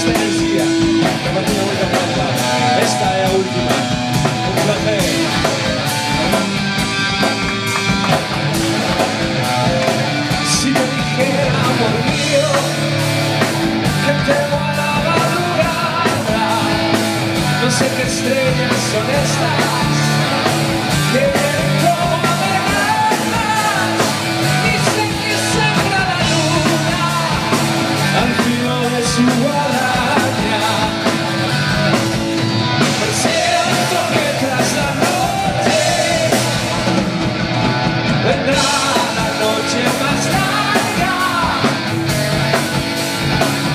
esta energía que a partir de vuelta planta. Esta es la última. Un placer. Si te dijera, amor mío, que temo a la madrugada, no sé qué estrellas son estas que vienen como amenazas, y sé que sembra la luna al filo de su guadaña. Presiento que tras la noche vendrá la noche más larga.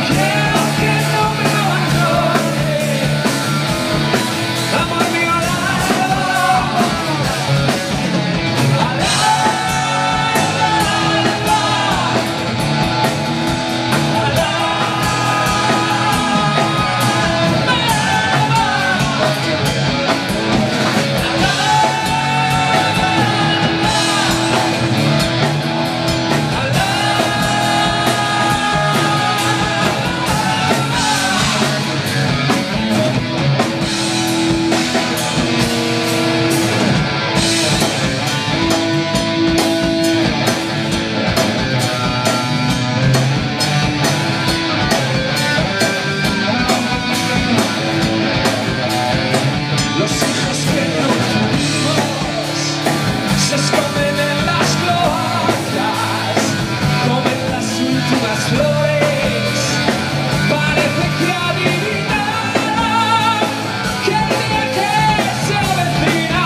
Quiero que no me abandone, amor mío, al alba, al los hijos que no tuvimos se esconden en las cloacas, comen las últimas flores. Parece que adivinan que el día que se avecina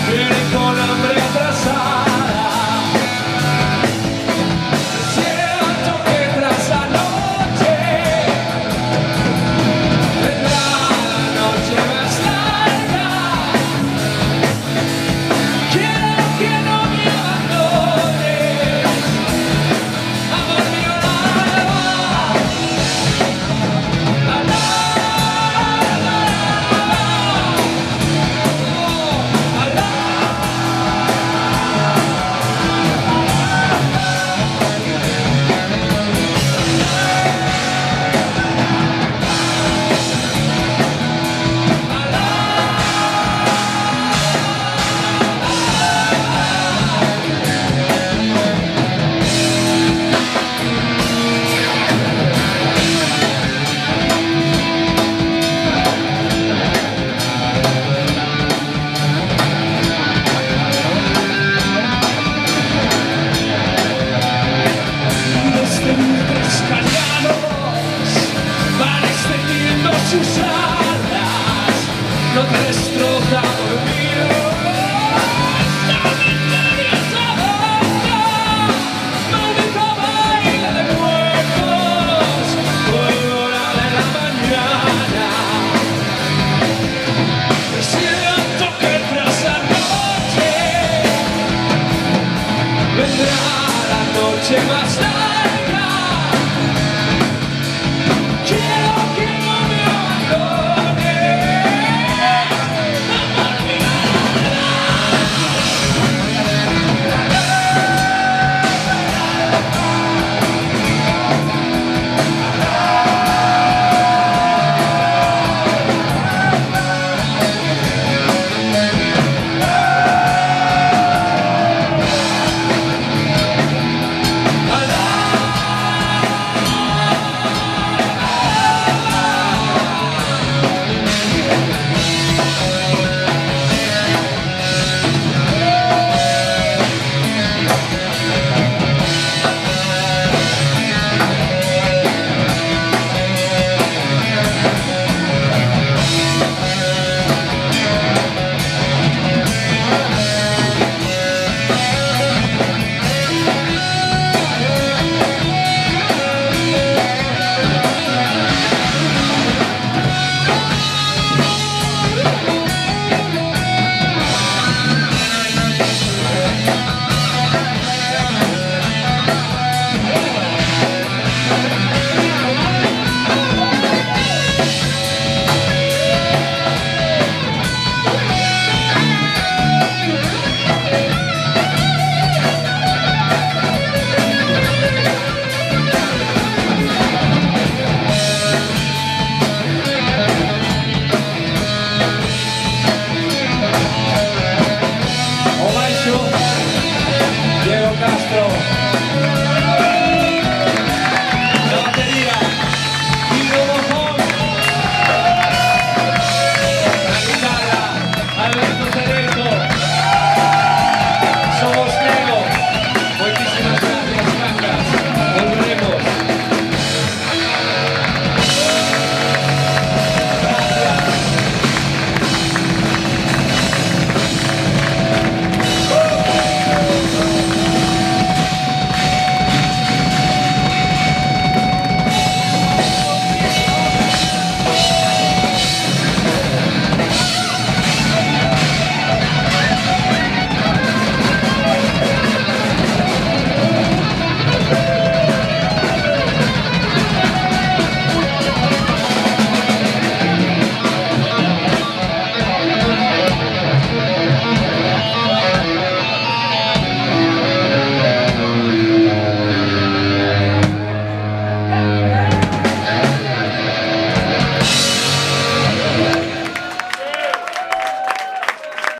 viene con hambre atrasada. Siento que tras la noche vendrá la noche más larga. Quiero que no me abandones, amor mío, al alba, al alba, al alba. Los temibles callados van extendiendo sus alas. No te